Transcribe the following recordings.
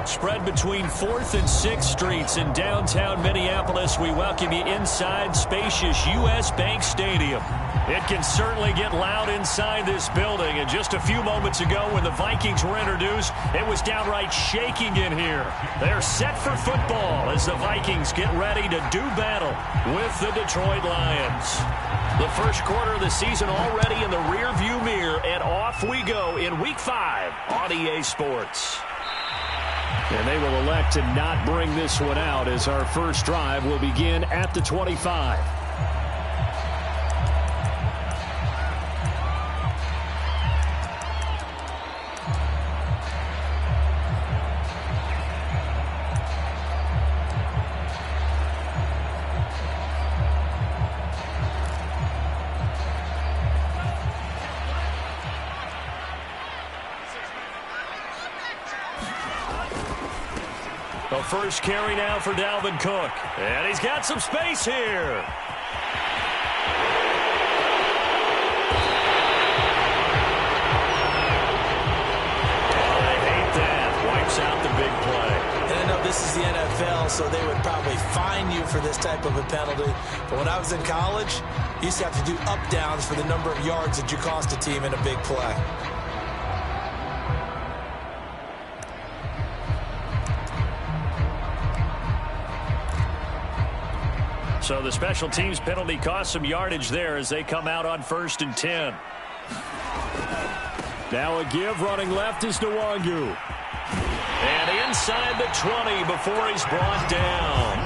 Spread between 4th and 6th Streets in downtown Minneapolis. We welcome you inside spacious U.S. Bank Stadium. It can certainly get loud inside this building. And just a few moments ago when the Vikings were introduced, it was downright shaking in here. They're set for football as the Vikings get ready to do battle with the Detroit Lions. The first quarter of the season already in the rearview mirror, and off we go in Week 5 on EA Sports. And they will elect to not bring this one out as our first drive will begin at the 25. The first carry now for Dalvin Cook. And he's got some space here. I hate that. Wipes out the big play. And I know this is the NFL, so they would probably fine you for this type of a penalty. But when I was in college, you used to have to do up-downs for the number of yards that you cost a team in a big play. So the special teams penalty cost some yardage there as they come out on 1st and 10. Now a give, running left is Nwangu. And inside the 20 before he's brought down.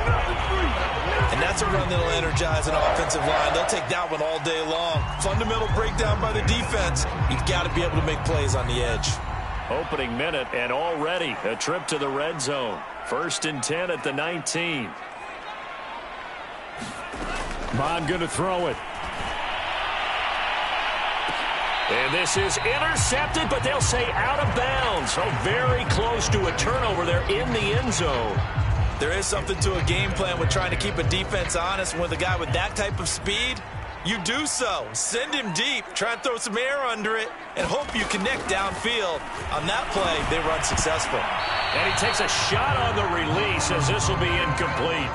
And that's a run that'll energize an offensive line. They'll take that one all day long. Fundamental breakdown by the defense. You've got to be able to make plays on the edge. Opening minute and already a trip to the red zone. 1st and 10 at the 19. Bond going to throw it. And this is intercepted, but they'll say out of bounds. So very close to a turnover there in the end zone. There is something to a game plan with trying to keep a defense honest. With a guy with that type of speed, you do so. Send him deep, try and throw some air under it, and hope you connect downfield. On that play, they run successful. And he takes a shot on the release as this will be incomplete.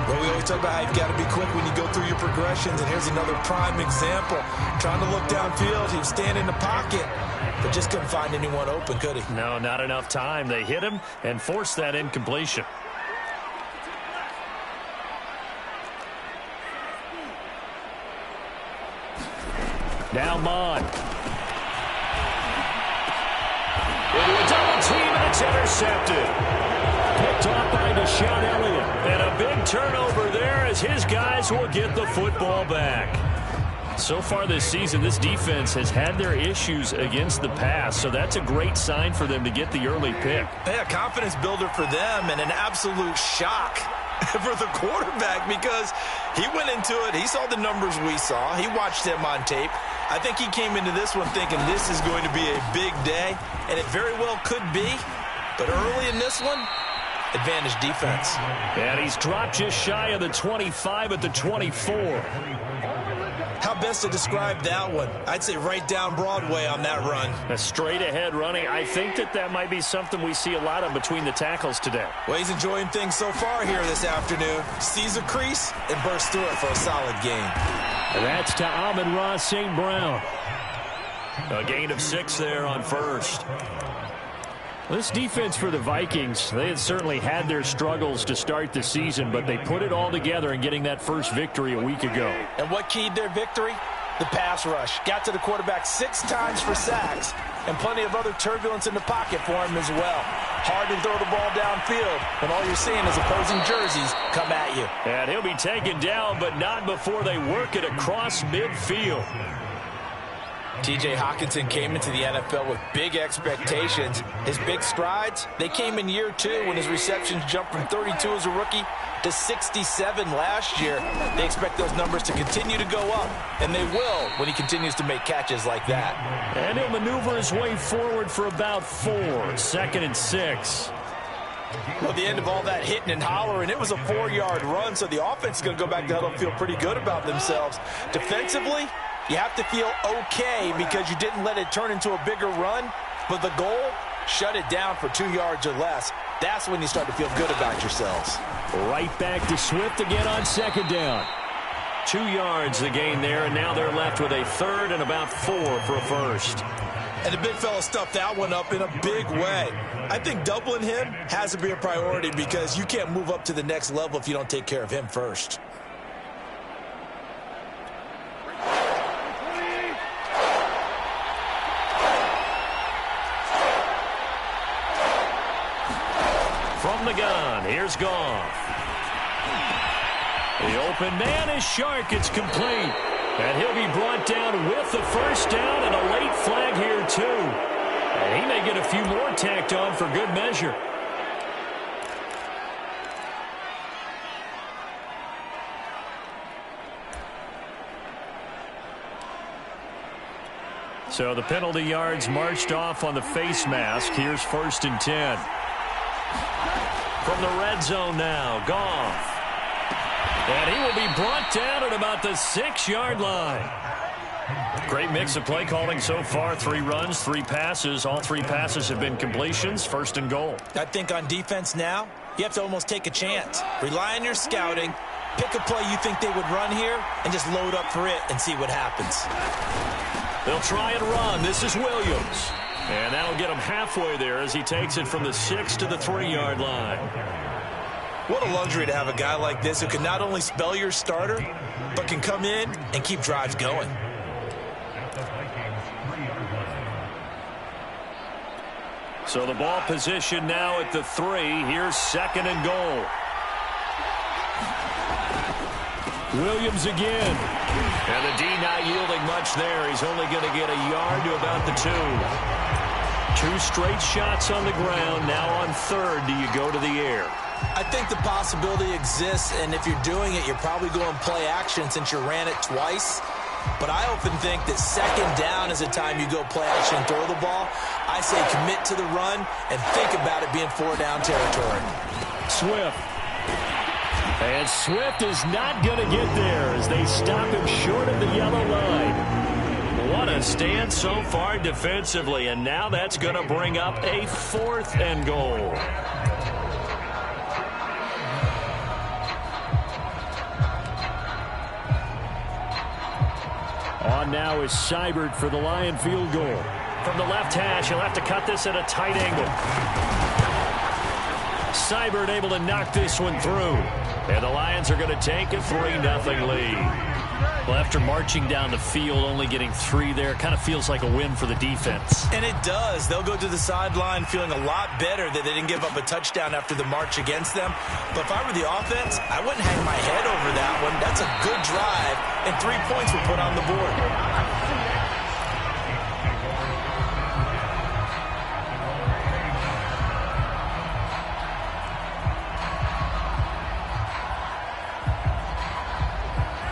Well, we always talk about how you've got to be quick when you go through your progressions, and here's another prime example. Trying to look downfield, he was standing in the pocket, but just couldn't find anyone open, could he? No, not enough time. They hit him and forced that incompletion. Now Mon. Into a double team, and it's intercepted. Picked off by Deshaun Elliott. And a big turnover there as his guys will get the football back. So far this season, this defense has had their issues against the pass, so that's a great sign for them to get the early pick. Yeah, confidence builder for them and an absolute shock for the quarterback because he went into it. He saw the numbers we saw. He watched them on tape. I think he came into this one thinking this is going to be a big day, and it very well could be. But early in this one, advantage defense. And he's dropped just shy of the 25 at the 24. How best to describe that one? I'd say right down Broadway on that run. A straight ahead running. I think that might be something we see a lot of between the tackles today. Well, he's enjoying things so far here this afternoon. Sees a crease and bursts through it for a solid gain. And that's to Amon-Ra St. Brown. A gain of 6 there on 1st. This defense for the Vikings, they had certainly had their struggles to start the season, but they put it all together in getting that first victory a week ago. And what keyed their victory? The pass rush. Got to the quarterback 6 times for sacks, and plenty of other turbulence in the pocket for him as well. Hard to throw the ball downfield when all you're seeing is opposing jerseys come at you. And he'll be taken down, but not before they work it across midfield. T.J. Hockenson came into the NFL with big expectations. His big strides, they came in year 2 when his receptions jumped from 32 as a rookie to 67 last year. They expect those numbers to continue to go up, and they will when he continues to make catches like that. And he'll maneuver his way forward for about 4, 2nd and 6. Well, at the end of all that hitting and hollering, it was a 4-yard run, so the offense is going to go back to huddle and feel pretty good about themselves. Defensively, you have to feel okay because you didn't let it turn into a bigger run, but the goal, shut it down for 2 yards or less. That's when you start to feel good about yourselves. Right back to Swift again on second down. 2 yards the gain there, and now they're left with a third and about 4 for a first. And the big fella stuffed that one up in a big way. I think doubling him has to be a priority because you can't move up to the next level if you don't take care of him first. From the gun, here's Goff. The open man is Shark. It's complete. And he'll be brought down with the first down and a late flag here, too. And he may get a few more tacked on for good measure. So the penalty yards marched off on the face mask. Here's 1st and 10. From the red zone now, Goff. And he will be brought down at about the 6-yard line. Great mix of play calling so far. 3 runs, 3 passes. All 3 passes have been completions. 1st and goal. I think on defense now, you have to almost take a chance. Rely on your scouting. Pick a play you think they would run here and just load up for it and see what happens. They'll try and run. This is Williams. And that'll get him halfway there as he takes it from the 6 to the 3-yard line. What a luxury to have a guy like this who can not only spell your starter, but can come in and keep drives going. So the ball position now at the 3. Here's 2nd and goal. Williams again. And the D not yielding much there. He's only going to get a yard to about the 2. 2 straight shots on the ground. Now on 3rd, do you go to the air? I think the possibility exists, and if you're doing it, you're probably going play action since you ran it twice. But I often think that 2nd down is the time you go play action and throw the ball. I say commit to the run and think about it being 4-down territory. Swift. And Swift is not going to get there as they stop him short of the yellow line. What a stand so far defensively, and now that's going to bring up a 4th and goal. On now is Seibert for the Lion field goal. From the left hash, he'll have to cut this at a tight angle. Seibert able to knock this one through. And the Lions are going to take a 3-0 lead. Well, after marching down the field, only getting 3 there, kind of feels like a win for the defense. And it does. They'll go to the sideline feeling a lot better that they didn't give up a touchdown after the march against them. But if I were the offense, I wouldn't hang my head over that one. That's a good drive, and 3 points were put on the board.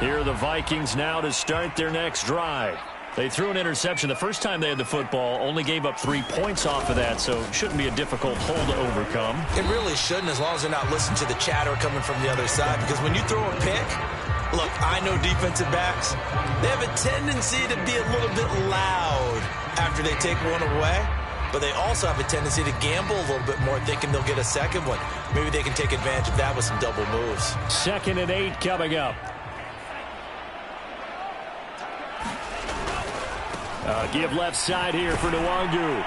Here are the Vikings now to start their next drive. They threw an interception the first time they had the football, only gave up 3 points off of that, so it shouldn't be a difficult hole to overcome. It really shouldn't, as long as they're not listening to the chatter coming from the other side, because when you throw a pick, look, I know defensive backs, they have a tendency to be a little bit loud after they take one away, but they also have a tendency to gamble a little bit more, thinking they'll get a second one. Maybe they can take advantage of that with some double moves. 2nd and 8 coming up. Give left side here for Nwangu.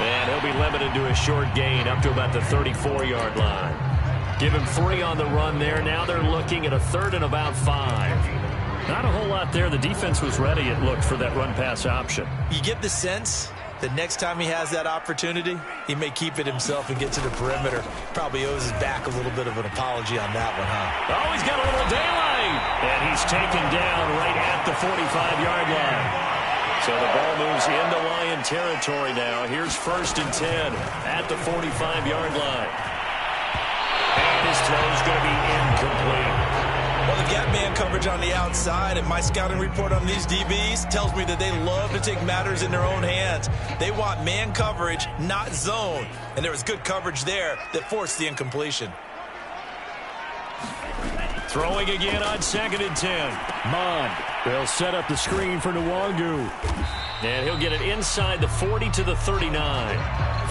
And he'll be limited to a short gain up to about the 34-yard line. Give him 3 on the run there. Now they're looking at a 3rd and about 5. Not a whole lot there. The defense was ready, it looked, for that run-pass option. You get the sense that next time he has that opportunity, he may keep it himself and get to the perimeter. Probably owes his back a little bit of an apology on that one, huh? Oh, he's got a little daylight. And he's taken down right at the 45-yard line. So the ball moves into Lion territory now. Here's 1st and 10 at the 45-yard line. And his throw is going to be incomplete. Well, they've got man coverage on the outside, and my scouting report on these DBs tells me that they love to take matters in their own hands. They want man coverage, not zone. And there was good coverage there that forced the incompletion. Throwing again on 2nd and 10. Mond. They'll set up the screen for Nwangu. And he'll get it inside the 40 to the 39.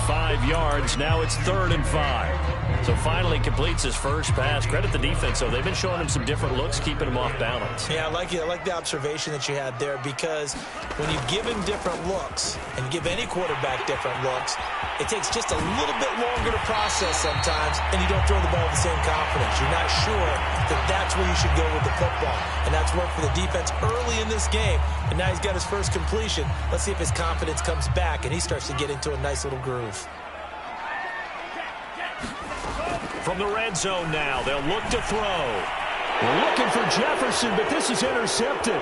5 yards. Now it's 3rd and 5. So finally completes his first pass. Credit the defense, though. They've been showing him some different looks, keeping him off balance. Yeah, I like the observation that you had there, because when you give him different looks and give any quarterback different looks, it takes just a little bit longer to process sometimes, and you don't throw the ball with the same confidence. You're not sure that that's where you should go with the football. And that's worked for the defense early in this game. And now he's got his first completion. Let's see if his confidence comes back and he starts to get into a nice little groove. From the red zone now, they'll look to throw. We're looking for Jefferson, but this is intercepted.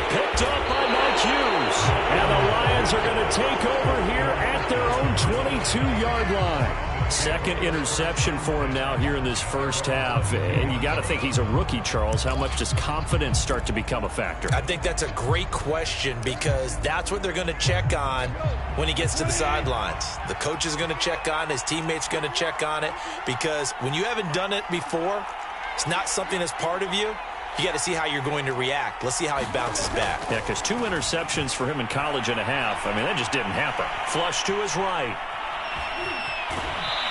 Picked up by Mike Hughes. And the Lions are going to take over here at their own 22-yard line. Second interception for him now here in this first half. And you got to think he's a rookie, Charles. How much does confidence start to become a factor? I think that's a great question, because that's what they're going to check on when he gets to the sidelines. The coach is going to check on it. His teammates are going to check on it, because when you haven't done it before, it's not something that's part of you. You got to see how you're going to react. Let's see how he bounces back. Yeah, because 2 interceptions for him in college and a half. I mean, that just didn't happen. Flush to his right.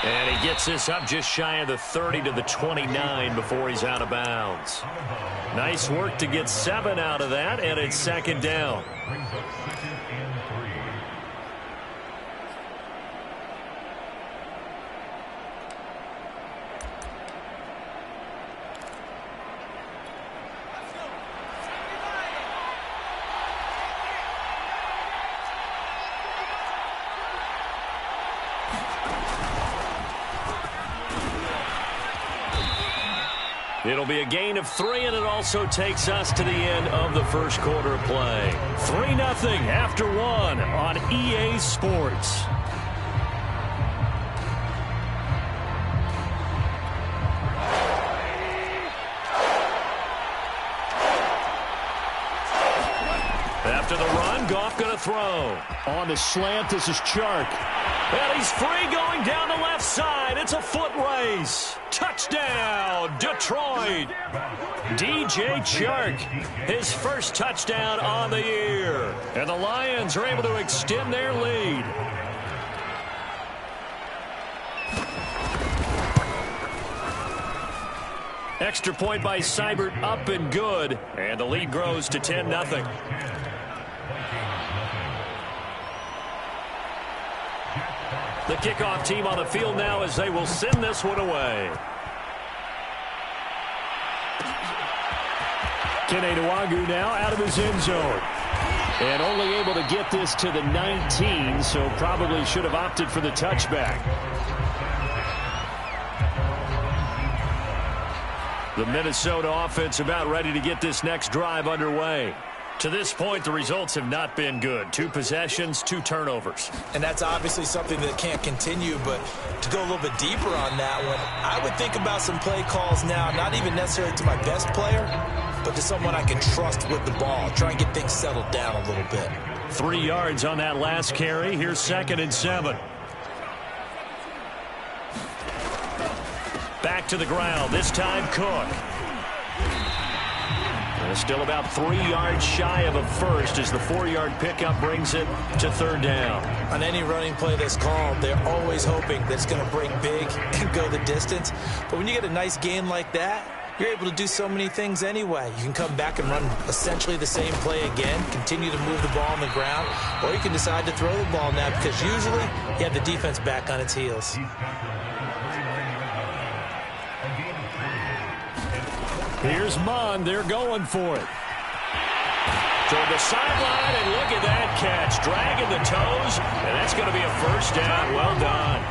And he gets this up just shy of the 30 to the 29 before he's out of bounds. Nice work to get 7 out of that, and it's 2nd down. It'll be a gain of 3, and it also takes us to the end of the first quarter of play. 3-0 after 1 on EA Sports. After the run, Goff going to throw. On the slant, this is Chark. And he's free going down the left side. It's a foot race. Touchdown, Detroit. DJ Chark, his first touchdown on the year. And the Lions are able to extend their lead. Extra point by Seibert, up and good. And the lead grows to 10-0. The kickoff team on the field now as they will send this one away. Kene Nwangu now out of his end zone. And only able to get this to the 19, so probably should have opted for the touchback. The Minnesota offense about ready to get this next drive underway. To this point, the results have not been good. 2 possessions, 2 turnovers. And that's obviously something that can't continue, but to go a little bit deeper on that one, I would think about some play calls now, not even necessarily to my best player, but to someone I can trust with the ball. Try and get things settled down a little bit. 3 yards on that last carry. Here's 2nd and 7. Back to the ground, this time Cook. Still about 3 yards shy of a first as the 4-yard pickup brings it to 3rd down. On any running play that's called, they're always hoping that it's going to break big and go the distance. But when you get a nice gain like that, you're able to do so many things anyway. You can come back and run essentially the same play again, continue to move the ball on the ground, or you can decide to throw the ball now, because usually you have the defense back on its heels. Here's Mond. They're going for it. Toward the sideline, and look at that catch. Dragging the toes, and that's going to be a first down. Well done.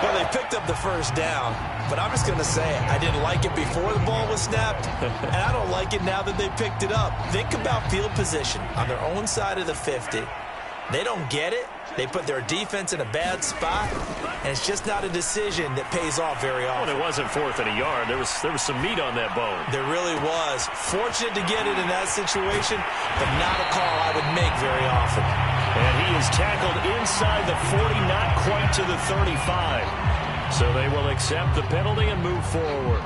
Well, they picked up the first down, but I'm just going to say I didn't like it before the ball was snapped, and I don't like it now that they picked it up. Think about field position on their own side of the 50. They don't get it. They put their defense in a bad spot, and it's just not a decision that pays off very often. Well, it wasn't 4th and a yard. There was some meat on that bone. There really was. Fortunate to get it in that situation, but not a call I would make very often. And he is tackled inside the 40, not quite to the 35. So they will accept the penalty and move forward.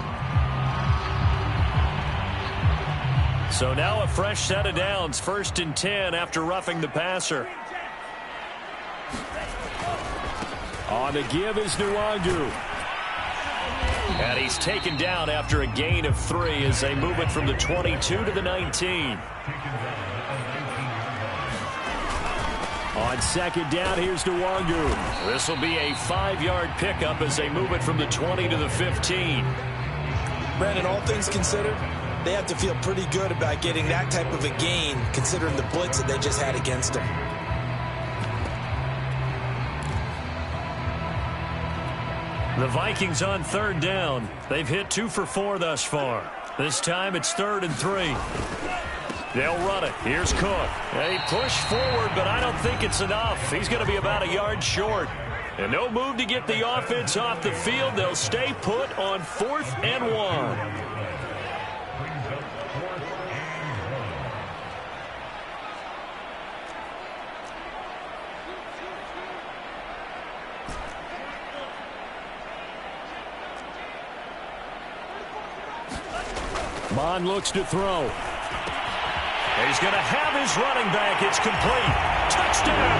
So now a fresh set of downs, 1st and 10 after roughing the passer. On the give is Nwangu. And he's taken down after a gain of 3 as they move it from the 22 to the 19. On 2nd down, here's Nwangu. This will be a 5-yard pickup as they move it from the 20 to the 15. Brandon, all things considered, they have to feel pretty good about getting that type of a gain considering the blitz that they just had against them. The Vikings on 3rd down. They've hit 2 for 4 thus far. This time it's 3rd and 3. They'll run it. Here's Cook. They push forward, but I don't think it's enough. He's going to be about a yard short. And no move to get the offense off the field. They'll stay put on 4th and 1. Bond looks to throw. He's going to have his running back. It's complete. Touchdown!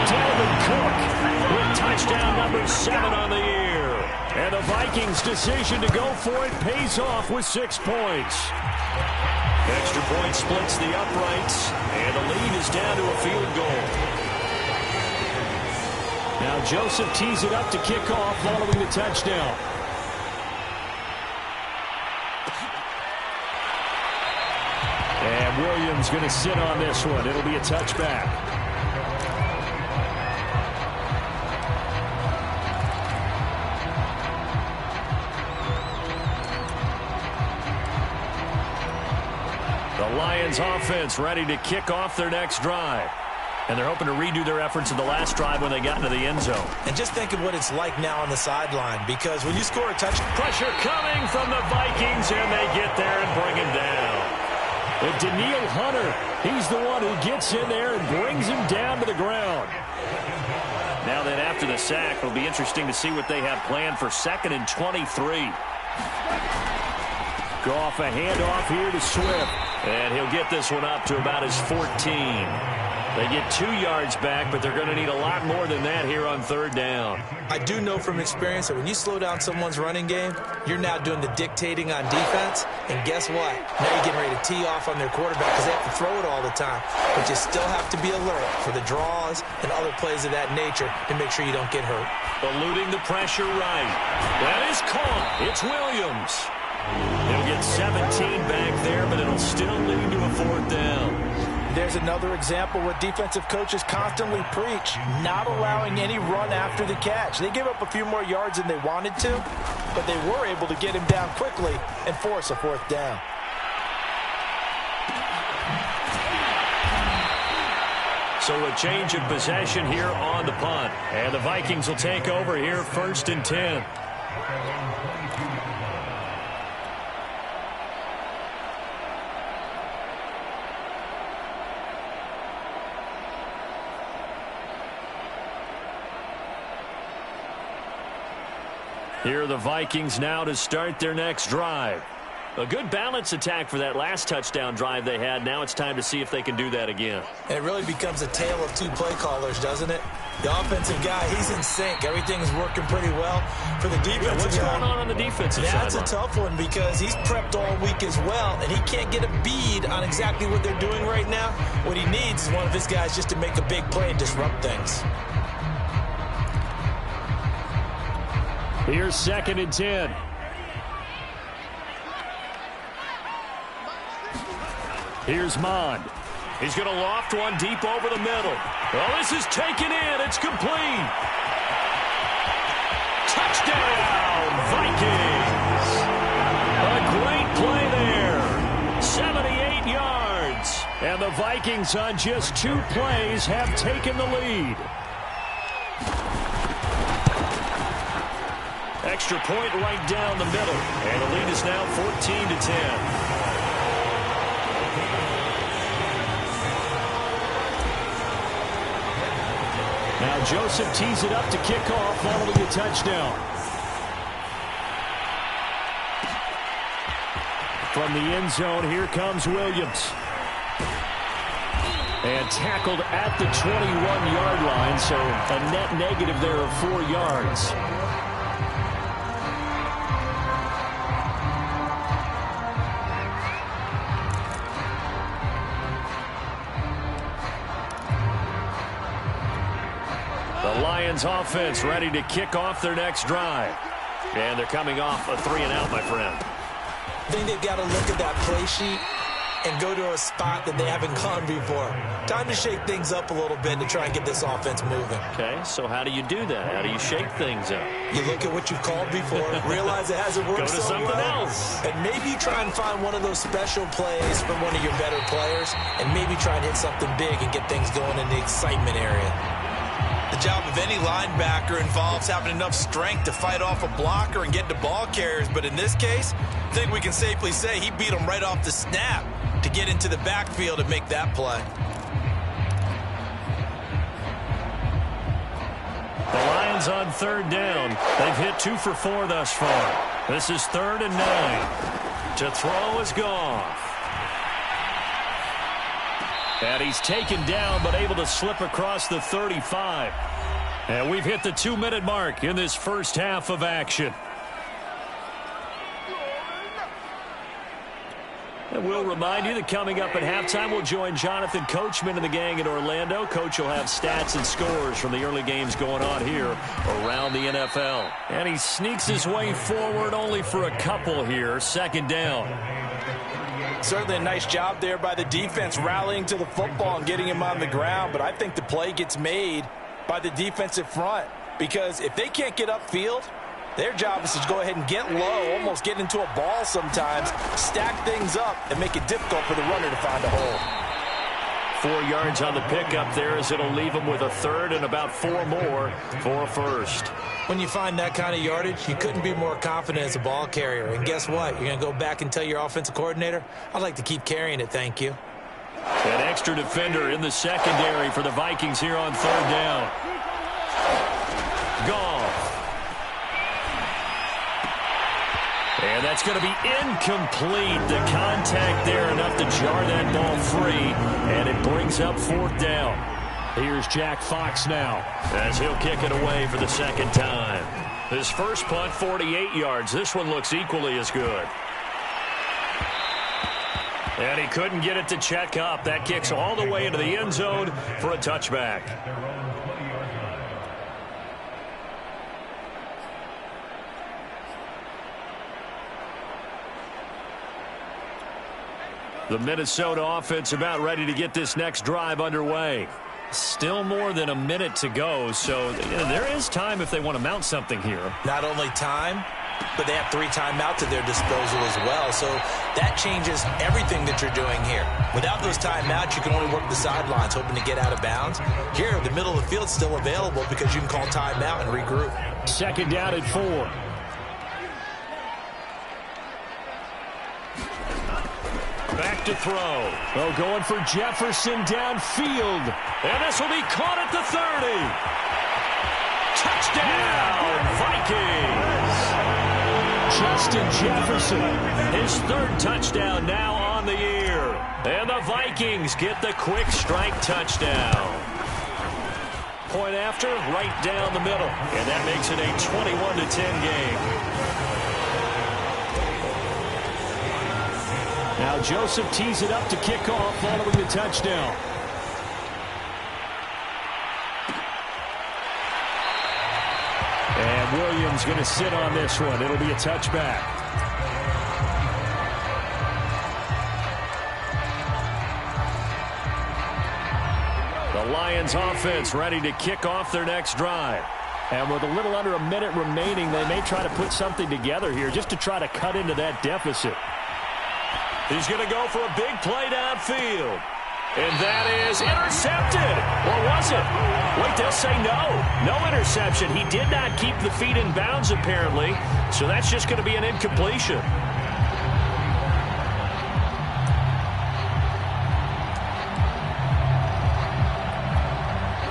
Dalvin Cook with touchdown number 7 on the year. And the Vikings' decision to go for it pays off with 6 points. Extra point splits the uprights, and the lead is down to a field goal. Now Joseph tees it up to kick off following the touchdown. And Williams going to sit on this one. It'll be a touchback. The Lions offense ready to kick off their next drive. And they're hoping to redo their efforts in the last drive when they got into the end zone. And just think of what it's like now on the sideline, because when you score a touchdown... Pressure coming from the Vikings, and they get there and bring him down. But Daniil Hunter, he's the one who gets in there and brings him down to the ground. Now then, after the sack, it'll be interesting to see what they have planned for 2nd and 23. Goff a handoff here to Swift. And he'll get this one up to about his 14. They get 2 yards back, but they're going to need a lot more than that here on 3rd down. I do know from experience that when you slow down someone's running game, you're now doing the dictating on defense. And guess what? Now you're getting ready to tee off on their quarterback because they have to throw it all the time. But you still have to be alert for the draws and other plays of that nature to make sure you don't get hurt. Eluding the pressure right. That is caught. It's Williams. He'll get 17 back there, but it'll still lead to a 4th down. There's another example where defensive coaches constantly preach not allowing any run after the catch. They gave up a few more yards than they wanted to, but they were able to get him down quickly and force a 4th down. So a change of possession here on the punt. And the Vikings will take over here 1st and 10. Here are the Vikings now to start their next drive. A good balance attack for that last touchdown drive they had. Now it's time to see if they can do that again. And it really becomes a tale of 2 play callers, doesn't it? The offensive guy, he's in sync. Everything's working pretty well. For the defensive guy, what's going on the defensive side? That's a tough one because he's prepped all week as well, and he can't get a bead on exactly what they're doing right now. What he needs is one of his guys just to make a big play and disrupt things. Here's 2nd and 10. Here's Mond. He's going to loft one deep over the middle. Oh, this is taken in. It's complete. Touchdown, Vikings. A great play there. 78 yards. And the Vikings on just 2 plays have taken the lead. Extra point right down the middle. And the lead is now 14 to 10. Now Joseph tees it up to kick off following a touchdown. From the end zone, here comes Williams. And tackled at the 21-yard line, so a net negative there of 4 yards. The Lions offense ready to kick off their next drive. And they're coming off a 3-and-out, my friend. I think they've got to look at that play sheet and go to a spot that they haven't gone before. Time to shake things up a little bit to try and get this offense moving. Okay, so how do you do that? How do you shake things up? You look at what you've called before, realize it hasn't worked so well. Go to something else. And maybe try and find one of those special plays from one of your better players, and maybe try and hit something big and get things going in the excitement area. The job of any linebacker involves having enough strength to fight off a blocker and get to ball carriers, but in this case, I think we can safely say he beat him right off the snap to get into the backfield and make that play. The Lions on 3rd down. They've hit 2 for 4 thus far. This is 3rd and 9. To throw is Goff. And he's taken down, but able to slip across the 35. And we've hit the 2-minute mark in this first half of action. And we'll remind you that coming up at halftime, we'll join Jonathan Coachman and the gang in Orlando. Coach will have stats and scores from the early games going on here around the NFL. And he sneaks his way forward only for a couple here. 2nd down. Certainly a nice job there by the defense rallying to the football and getting him on the ground. But I think the play gets made by the defensive front, because if they can't get upfield, their job is to go ahead and get low, almost get into a ball sometimes, stack things up, and make it difficult for the runner to find a hole. 4 yards on the pickup there, as it'll leave him with a 3rd and about 4 more for a 1st. When you find that kind of yardage, you couldn't be more confident as a ball carrier. And guess what? You're going to go back and tell your offensive coordinator, I'd like to keep carrying it, thank you. An extra defender in the secondary for the Vikings here on 3rd down. Goff. And that's going to be incomplete. The contact there enough to jar that ball free. And it brings up 4th down. Here's Jack Fox now as he'll kick it away for the 2nd time. His first punt, 48 yards. This one looks equally as good. And he couldn't get it to check up. That kicks all the way into the end zone for a touchback. The Minnesota offense about ready to get this next drive underway. Still more than a minute to go, so there is time if they want to mount something here. Not only time, but they have 3 timeouts at their disposal as well, so that changes everything that you're doing here. Without those timeouts, you can only work the sidelines, hoping to get out of bounds. Here, the middle of the field is still available because you can call timeout and regroup. 2nd down at 4. Back to throw. Oh, going for Jefferson downfield. And this will be caught at the 30. Touchdown, Vikings. Justin Jefferson, his 3rd touchdown now on the year. And the Vikings get the quick strike touchdown. Point after, right down the middle. And that makes it a 21-10 game. Now Joseph tees it up to kick off following the touchdown. And Williams going to sit on this one. It'll be a touchback. The Lions offense ready to kick off their next drive. And with a little under a minute remaining, they may try to put something together here just to try to cut into that deficit. He's going to go for a big play downfield. And that is intercepted. Or was it? Wait, they'll say no. No interception. He did not keep the feet in bounds, apparently. So that's just going to be an incompletion.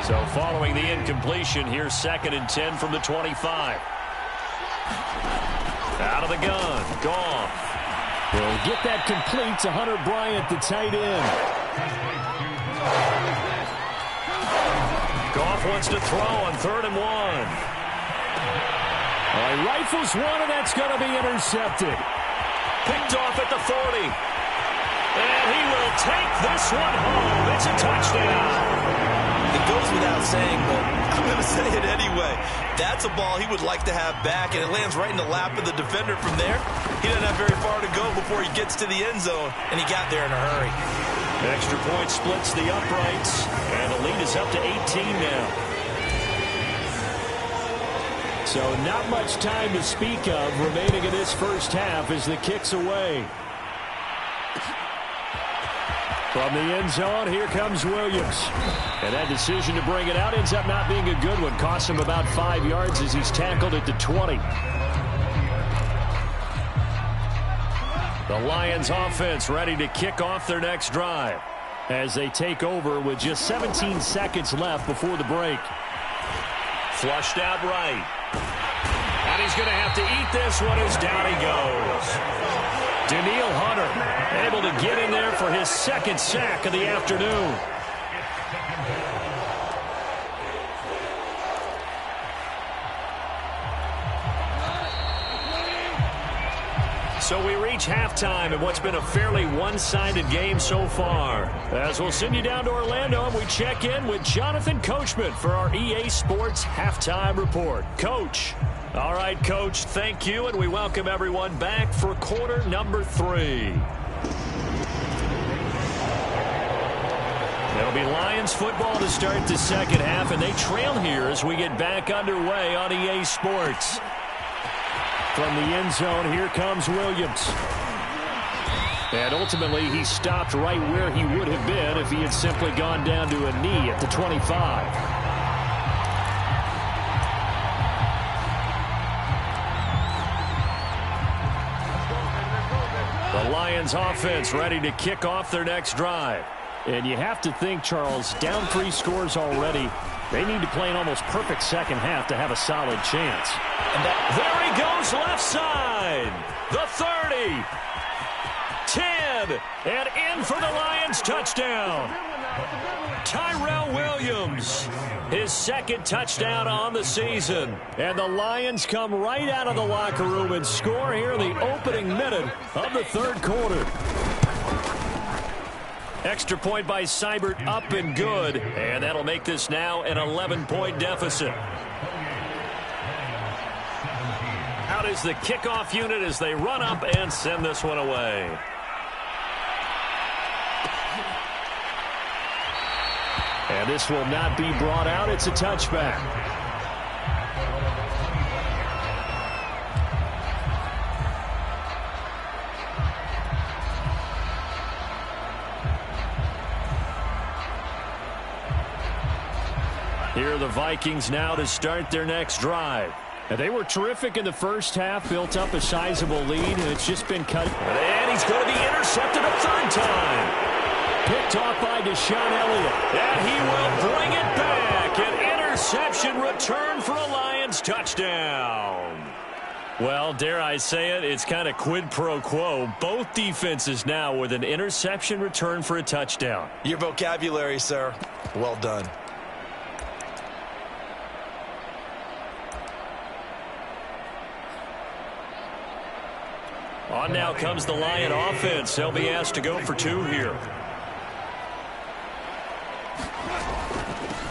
So following the incompletion, here's 2nd and 10 from the 25. Out of the gun. Goff. Will get that complete to Hunter Bryant, the tight end. Goff wants to throw on 3rd and 1. He rifles one, and that's going to be intercepted. Picked off at the 40. And he will take this one home. It's a touchdown. It goes without saying, but I'm going to say it anyway. That's a ball he would like to have back, and it lands right in the lap of the defender from there. He doesn't have very far to go before he gets to the end zone, and he got there in a hurry. Extra point splits the uprights, and the lead is up to 18 now. So not much time to speak of remaining in this first half as the kick's away. From the end zone, here comes Williams. And that decision to bring it out ends up not being a good one. Costs him about 5 yards as he's tackled at the 20. The Lions offense ready to kick off their next drive as they take over with just 17 seconds left before the break. Flushed out right. And he's going to have to eat this one as down he goes. Danielle Hunter able to get in there for his 2nd sack of the afternoon. So we reach halftime in what's been a fairly one-sided game so far. As we'll send you down to Orlando and we check in with Jonathan Coachman for our EA Sports Halftime Report. Coach. All right, Coach, thank you, and we welcome everyone back for quarter number 3. It'll be Lions football to start the second half, and they trail here as we get back underway on EA Sports. From the end zone, here comes Williams. And ultimately, he stopped right where he would have been if he had simply gone down to a knee at the 25. The Lions offense ready to kick off their next drive. And you have to think, Charles, down 3 scores already. They need to play an almost perfect second half to have a solid chance. And there he goes left side. The 30. 10. And in for the Lions touchdown. Tyrell Williams. His 2nd touchdown on the season. And the Lions come right out of the locker room and score here in the opening minute of the 3rd quarter. Extra point by Seibert up and good. And that'll make this now an 11-point deficit. Out is the kickoff unit as they run up and send this one away. And this will not be brought out. It's a touchback. Here are the Vikings now to start their next drive. And they were terrific in the first half, built up a sizable lead, and it's just been cut. And he's going to be intercepted a 3rd time. Picked off by Deshaun Elliott. And he will bring it back. An interception return for a Lions touchdown. Well, dare I say it, it's kind of quid pro quo. Both defenses now with an interception return for a touchdown. Your vocabulary, sir. Well done. On now comes the Lion offense. They'll be asked to go for 2 here.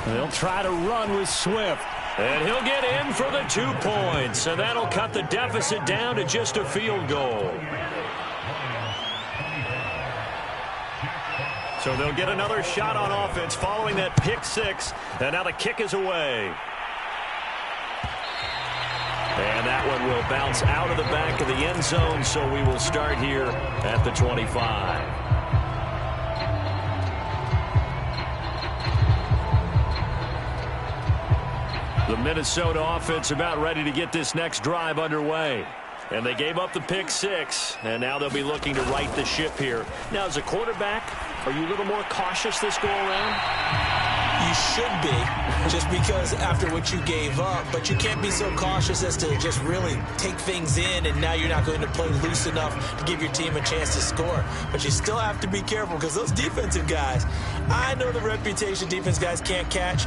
They'll try to run with Swift. And he'll get in for the 2 points. And that'll cut the deficit down to just a field goal. So they'll get another shot on offense following that pick 6. And now the kick is away. And that one will bounce out of the back of the end zone, so we will start here at the 25. The Minnesota offense about ready to get this next drive underway. And they gave up the pick 6, and now they'll be looking to right the ship here. Now, as a quarterback, are you a little more cautious this go-around? You should be, just because after what you gave up, but you can't be so cautious as to just really take things in, and now you're not going to play loose enough to give your team a chance to score. But you still have to be careful, because those defensive guys, I know the reputation defense guys can't catch.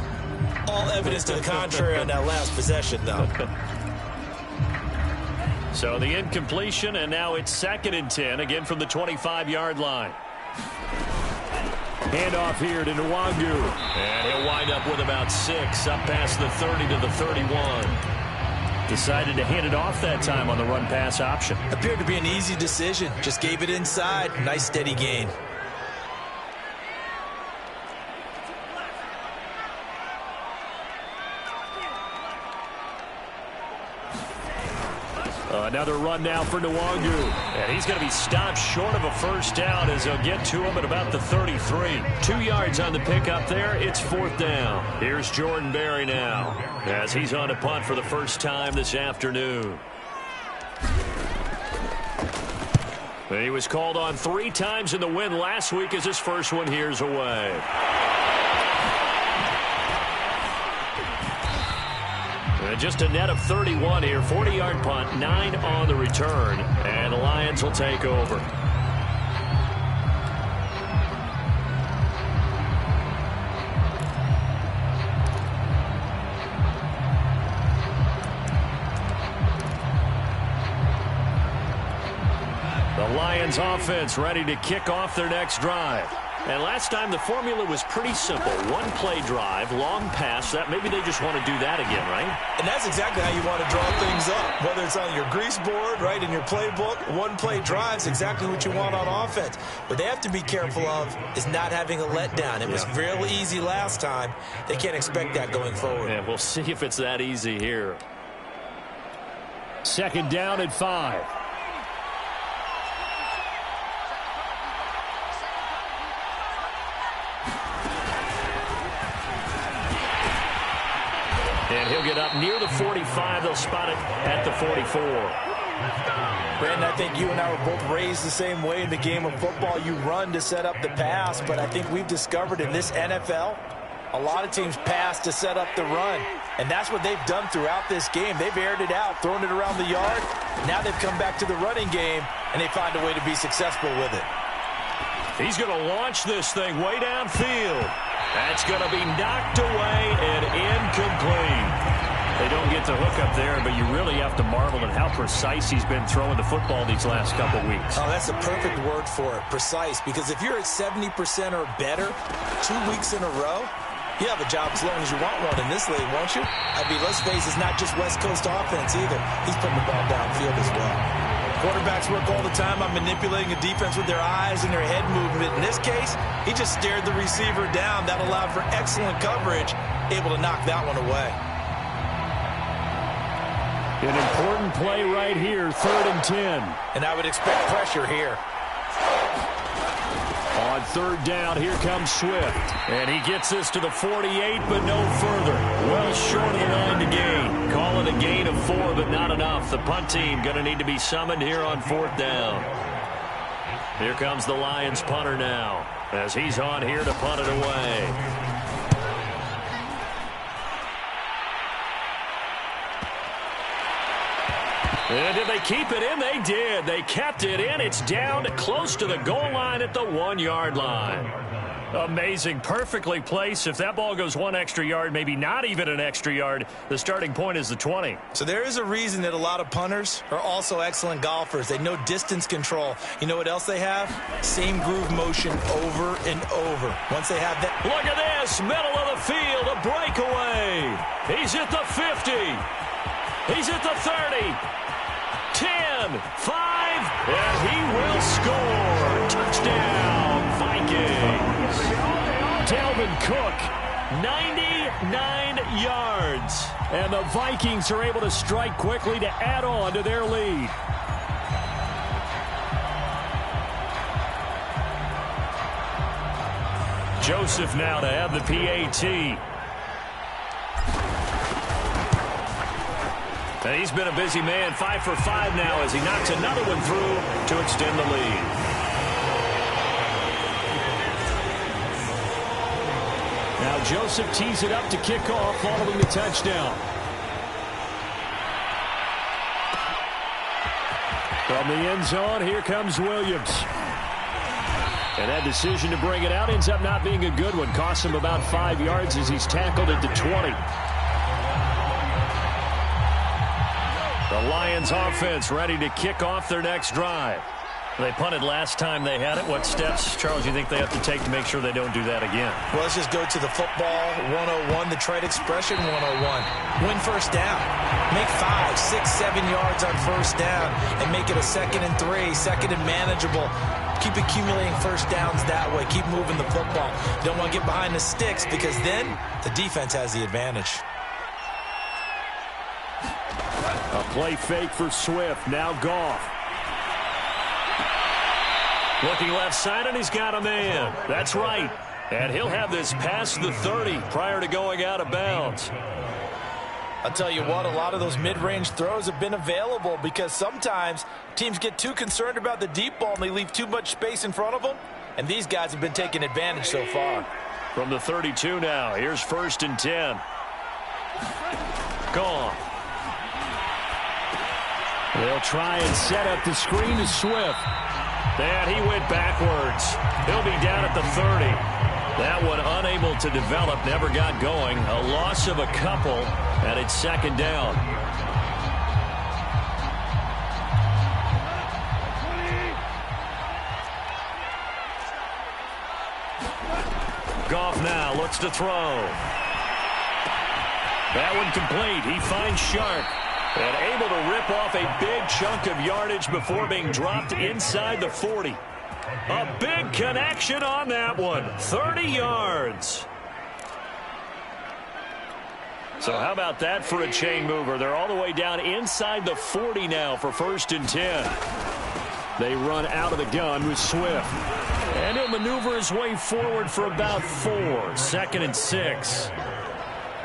All evidence to the contrary on that last possession, though. So the incompletion, and now it's 2nd and 10, again from the 25-yard line. Handoff here to Nwangu. And he'll wind up with about 6, up past the 30 to the 31. Decided to hand it off that time on the run-pass option. Appeared to be an easy decision. Just gave it inside. Nice, steady gain. Another run now for Nwangu. And he's going to be stopped short of a first down as he'll get to him at about the 33. 2 yards on the pickup there. It's 4th down. Here's Jordan Berry now as he's on a punt for the first time this afternoon. He was called on 3 times in the win last week as his first one here's away. Just a net of 31 here. 40-yard punt, 9 on the return. And the Lions will take over. The Lions offense ready to kick off their next drive. And last time the formula was pretty simple. 1-play drive, long pass. That maybe they just want to do that again, right? And that's exactly how you want to draw things up. Whether it's on your grease board, right, in your playbook, 1-play drive's exactly what you want on offense. What they have to be careful of is not having a letdown. It was real easy last time. They can't expect that going forward. Yeah, we'll see if it's that easy here. 2nd down at 5. And he'll get up near the 45. They'll spot it at the 44. Brandon, I think you and I were both raised the same way in the game of football. You run to set up the pass, but I think we've discovered in this NFL, a lot of teams pass to set up the run. And that's what they've done throughout this game. They've aired it out, thrown it around the yard. Now they've come back to the running game, and they find a way to be successful with it. He's going to launch this thing way downfield. That's going to be knocked away and incomplete. They don't get the hook up there, but you really have to marvel at how precise he's been throwing the football these last couple weeks. Oh, that's the perfect word for it, precise, because if you're at 70% or better 2 weeks in a row, you have a job as long as you want one in this league, won't you? I mean, let's face it, it's not just West Coast offense either. He's putting the ball downfield as well. Quarterbacks work all the time on manipulating a defense with their eyes and their head movement. In this case, he just stared the receiver down. That allowed for excellent coverage, able to knock that one away. An important play right here, 3rd and 10. And I would expect pressure here. On 3rd down, here comes Swift. And he gets this to the 48, but no further. Well short of the line to gain. Call it a gain of 4, but not enough. The punt team going to need to be summoned here on 4th down. Here comes the Lions punter now, as he's on here to punt it away. And did they keep it in? They did. They kept it in. It's down close to the goal line at the 1-yard line. Amazing. Perfectly placed. If that ball goes 1 extra yard, maybe not even an extra yard, the starting point is the 20. So there is a reason that a lot of punters are also excellent golfers. They know distance control. You know what else they have? Same groove motion over and over. Once they have that. Look at this. Middle of the field. A breakaway. He's at the 50. He's at the 30. 10, 5, and he will score. Touchdown, Vikings. Dalvin Cook, 99 yards. And the Vikings are able to strike quickly to add on to their lead. Joseph now to have the PAT. And he's been a busy man, 5 for 5 now as he knocks another one through to extend the lead. Now Joseph tees it up to kick off following the touchdown. From the end zone, here comes Williams. And that decision to bring it out ends up not being a good one. Costs him about 5 yards as he's tackled at the 20. The Lions offense ready to kick off their next drive. They punted last time they had it. What steps, Charles, you think they have to take to make sure they don't do that again? Well, let's just go to the football 101, the trade expression 101. Win first down. Make 5, 6, 7 yards on first down and make it a 2nd and 3, 2nd and manageable. Keep accumulating first downs that way. Keep moving the football. You don't want to get behind the sticks because then the defense has the advantage. A play fake for Swift. Now Goff. Looking left side, and he's got a man. That's right. And he'll have this past the 30 prior to going out of bounds. I'll tell you what, a lot of those mid-range throws have been available because sometimes teams get too concerned about the deep ball and they leave too much space in front of them. And these guys have been taking advantage so far. From the 32 now, here's 1st and 10. Gone. They'll try and set up the screen to Swift. And he went backwards. He'll be down at the 30. That one unable to develop, never got going. A loss of a couple, and it's 2nd down. Goff now looks to throw. That one complete. He finds Sharp. And able to rip off a big chunk of yardage before being dropped inside the 40. A big connection on that one. 30 yards. So how about that for a chain mover? They're all the way down inside the 40 now for 1st and 10. They run out of the gun with Swift. And he'll maneuver his way forward for about 4. 2nd and 6.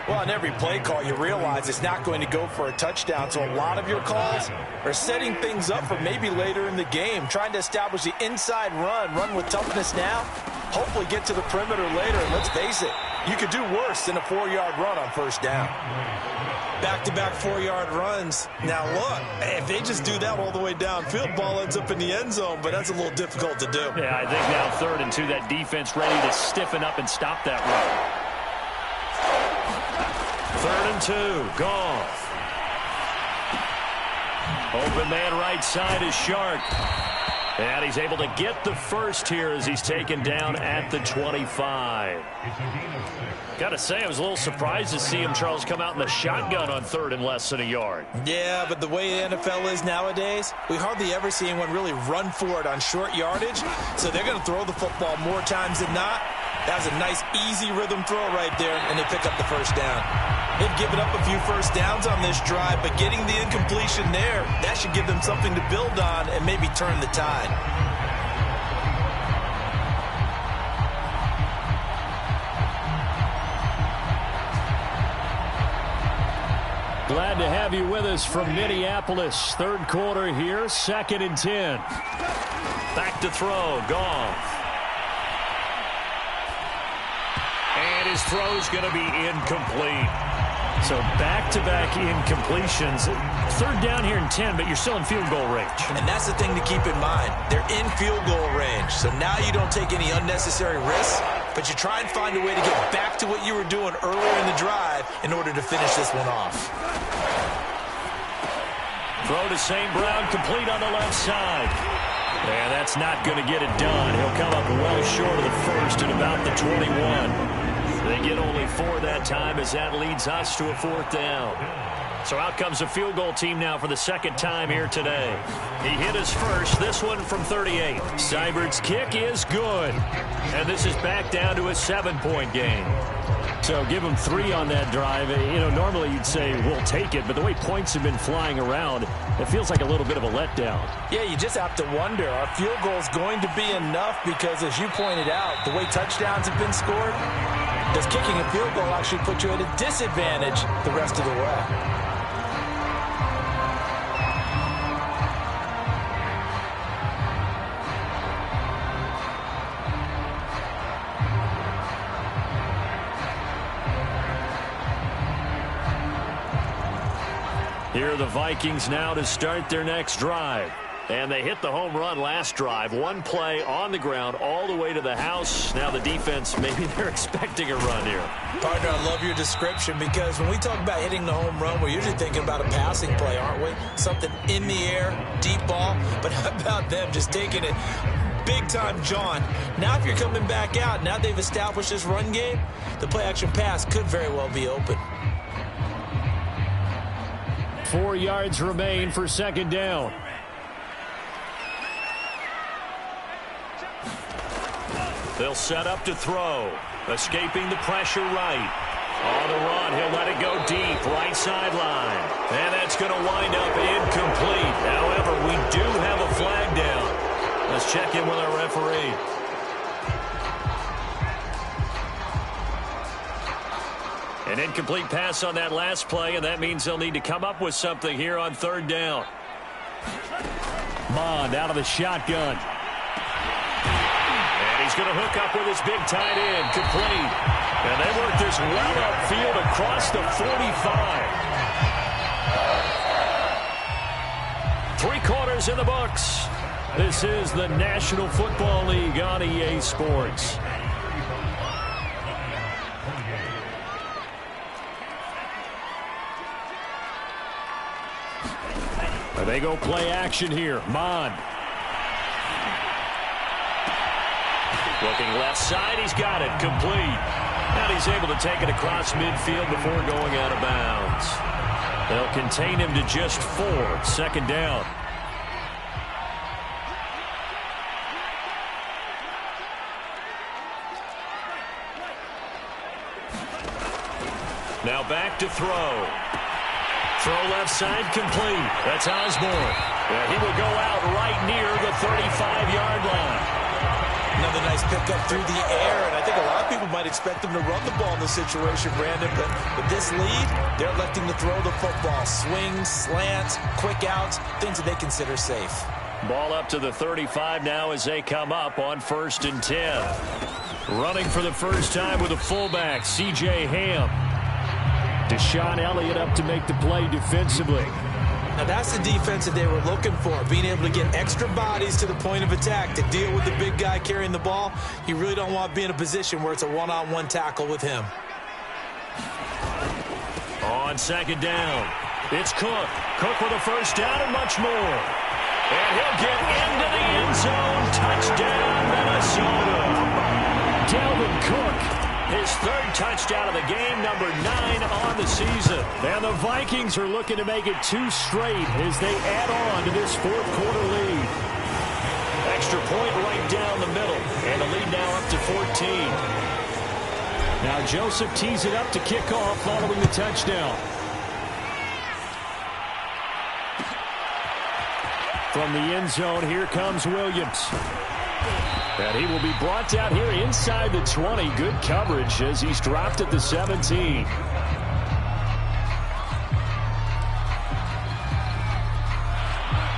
Well, on every play call, you realize it's not going to go for a touchdown. So a lot of your calls are setting things up for maybe later in the game, trying to establish the inside run with toughness now, hopefully get to the perimeter later. And let's face it, you could do worse than a 4-yard run on first down. Back-to-back 4-yard runs. Now, look, if they just do that all the way downfield, ball ends up in the end zone, but that's a little difficult to do. Yeah, I think now 3rd and 2, that defense ready to stiffen up and stop that run. 3rd and 2, Goff. Open man right side is Shark. And he's able to get the first here as he's taken down at the 25. Got to say, I was a little surprised to see him, Charles, come out in the shotgun on 3rd and less than a yard. Yeah, but the way the NFL is nowadays, we hardly ever see anyone really run for it on short yardage. So they're going to throw the football more times than not. That was a nice, easy rhythm throw right there, and they pick up the first down. They've given up a few first downs on this drive, but getting the incompletion there, that should give them something to build on and maybe turn the tide. Glad to have you with us from Minneapolis. 3rd quarter here, 2nd and 10. Back to throw, Goff. And his throw's going to be incomplete. So back-to-back incompletions. 3rd down here in 10, but you're still in field goal range. And that's the thing to keep in mind. They're in field goal range. So now you don't take any unnecessary risks, but you try and find a way to get back to what you were doing earlier in the drive in order to finish this one off. Throw to St. Brown, complete on the left side. And that's not going to get it done. He'll come up well short of the first at about the 21. They get only 4 that time as that leads us to a 4th down. So out comes a field goal team now for the 2nd time here today. He hit his first, this one from 38. Seibert's kick is good. And this is back down to a 7-point game. So give them 3 on that drive. You know, normally you'd say, we'll take it, but the way points have been flying around, it feels like a little bit of a letdown. Yeah, you just have to wonder, are field goals going to be enough? Because as you pointed out, the way touchdowns have been scored, does kicking a field goal actually put you at a disadvantage the rest of the way? Here are the Vikings now to start their next drive. And they hit the home run last drive. One play on the ground all the way to the house. Now the defense, maybe they're expecting a run here. Partner, I love your description because when we talk about hitting the home run, we're usually thinking about a passing play, aren't we? Something in the air, deep ball. But how about them just taking it big time, John? Now if you're coming back out, now they've established this run game, the play-action pass could very well be open. 4 yards remain for second down. They'll set up to throw. Escaping the pressure right. On the run, he'll let it go deep. Right sideline. And that's going to wind up incomplete. However, we do have a flag down. Let's check in with our referee. An incomplete pass on that last play, and that means they'll need to come up with something here on third down. Mond out of the shotgun. He's going to hook up with his big tight end, complete. And they work this well upfield across the 45. 3 quarters in the books. This is the National Football League on EA Sports. And they go play action here. Mond. Looking left side, he's got it, complete. And he's able to take it across midfield before going out of bounds. They'll contain him to just 4, second down. Now back to throw. Throw left side, complete. That's Osborne. He will go out right near the 35-yard line. Another nice pickup through the air, and I think a lot of people might expect them to run the ball in this situation, Brandon, but with this lead, they're electing to throw the football. Swings, slants, quick outs, things that they consider safe. Ball up to the 35 now as they come up on 1st and 10. Running for the first time with a fullback, C.J. Ham. Deshaun Elliott up to make the play defensively. Now that's the defense that they were looking for, being able to get extra bodies to the point of attack to deal with the big guy carrying the ball. You really don't want to be in a position where it's a one-on-one tackle with him. On second down, it's Cook. Cook with a first down and much more. And he'll get into the end zone. Touchdown, Minnesota. Dalvin Cook. His 3rd touchdown of the game, number 9 on the season. And the Vikings are looking to make it 2 straight as they add on to this 4th quarter lead. Extra point right down the middle. And the lead now up to 14. Now Joseph tees it up to kick off following the touchdown. From the end zone, here comes Williams. And he will be brought down here inside the 20. Good coverage as he's dropped at the 17.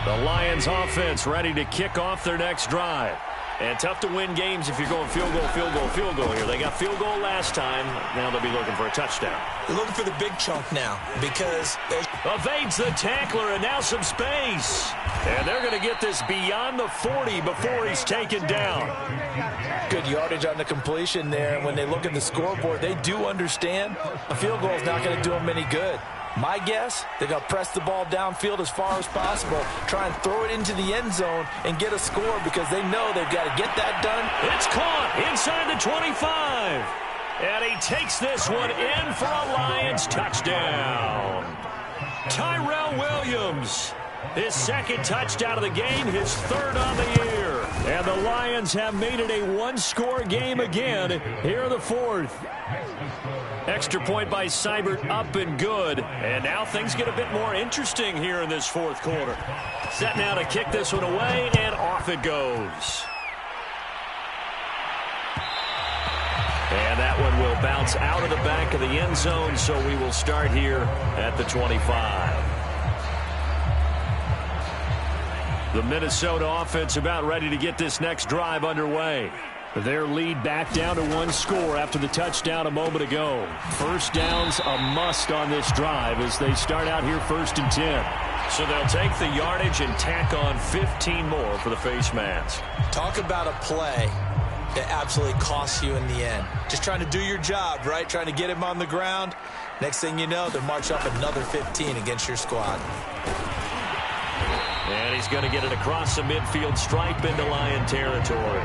The Lions offense ready to kick off their next drive. And tough to win games if you're going field goal, field goal, field goal here. They got field goal last time. Now they'll be looking for a touchdown. They're looking for the big chunk now because evades the tackler and now some space. And they're going to get this beyond the 40 before he's taken down. Good yardage on the completion there. And when they look at the scoreboard, they do understand a field goal is not going to do them any good. My guess, they're going to press the ball downfield as far as possible, try and throw it into the end zone and get a score because they know they've got to get that done. It's caught inside the 25. And he takes this one in for a Lions touchdown. Tyrell Williams, his 2nd touchdown of the game, his 3rd on the year. And the Lions have made it a 1-score game again. Here are the 4th. Extra point by Seibert, up and good. And now things get a bit more interesting here in this 4th quarter. Set now to kick this one away, and off it goes. And that one will bounce out of the back of the end zone, so we will start here at the 25. The Minnesota offense about ready to get this next drive underway. Their lead back down to 1 score after the touchdown a moment ago. First down's a must on this drive as they start out here 1st and 10. So they'll take the yardage and tack on 15 more for the face mask. Talk about a play that absolutely costs you in the end. Just trying to do your job, right? Trying to get him on the ground. Next thing you know, they'll march up another 15 against your squad. And he's going to get it across the midfield stripe into Lion territory.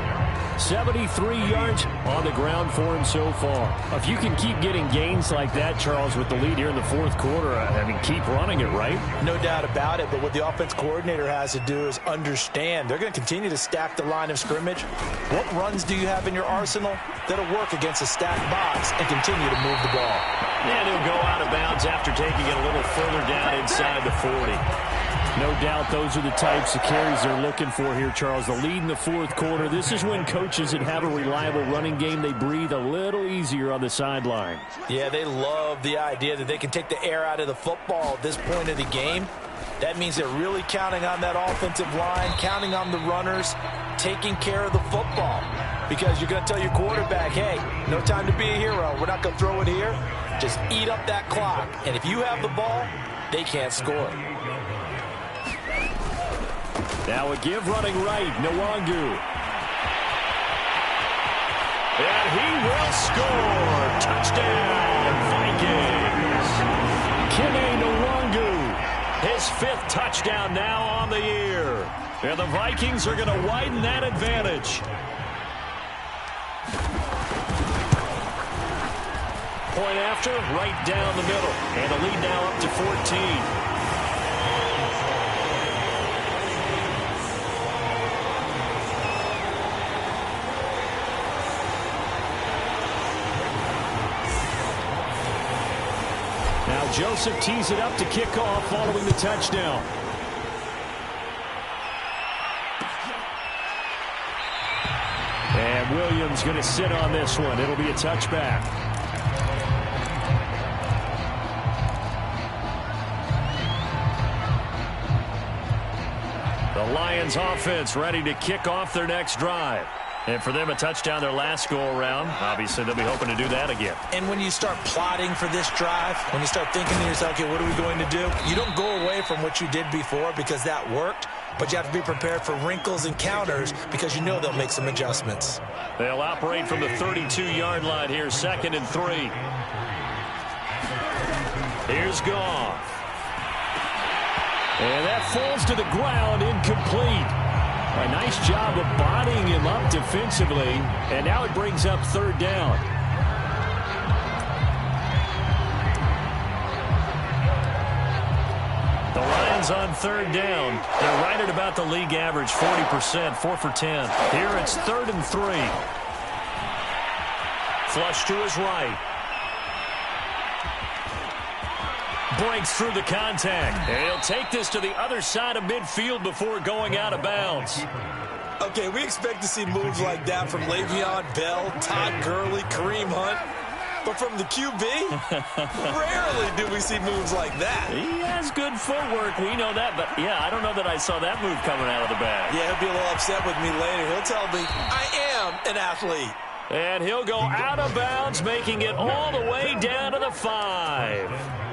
73 yards on the ground for him so far. If you can keep getting gains like that, Charles, with the lead here in the 4th quarter, I mean, keep running it, right? No doubt about it, but what the offense coordinator has to do is understand they're going to continue to stack the line of scrimmage. What runs do you have in your arsenal that'll work against a stacked box and continue to move the ball? And he'll go out of bounds after taking it a little further down inside the 40. No doubt those are the types of carries they're looking for here, Charles. The lead in the 4th quarter. This is when coaches that have a reliable running game, they breathe a little easier on the sideline. Yeah, they love the idea that they can take the air out of the football at this point of the game. That means they're really counting on that offensive line, counting on the runners, taking care of the football. Because you're going to tell your quarterback, hey, no time to be a hero. We're not going to throw it here. Just eat up that clock. And if you have the ball, they can't score. Now a give running right, Nwangu. And he will score. Touchdown, Vikings. Kene Nwangu, his 5th touchdown now on the year. And the Vikings are going to widen that advantage. Point after, right down the middle. And the lead now up to 14. Now Joseph tees it up to kick off following the touchdown. And Williams going to sit on this one. It'll be a touchback. The Lions offense ready to kick off their next drive. And for them, a touchdown their last go-around. Obviously, they'll be hoping to do that again. And when you start plotting for this drive, when you start thinking to yourself, okay, what are we going to do? You don't go away from what you did before because that worked, but you have to be prepared for wrinkles and counters because you know they'll make some adjustments. They'll operate from the 32-yard line here, 2nd and 3. Here's Goff. And that falls to the ground, incomplete. A nice job of bodying him up defensively, and now it brings up 3rd down. The Lions on 3rd down. They're right at about the league average, 40%, 4 for 10. Here it's 3rd and 3. Flush to his right. Breaks through the contact. And he'll take this to the other side of midfield before going out of bounds. Okay, we expect to see moves like that from Le'Veon Bell, Todd Gurley, Kareem Hunt. But from the QB, rarely do we see moves like that. He has good footwork. We know that. But, yeah, I don't know that I saw that move coming out of the bag. Yeah, he'll be a little upset with me later. He'll tell me, I am an athlete. And he'll go out of bounds, making it all the way down to the 5.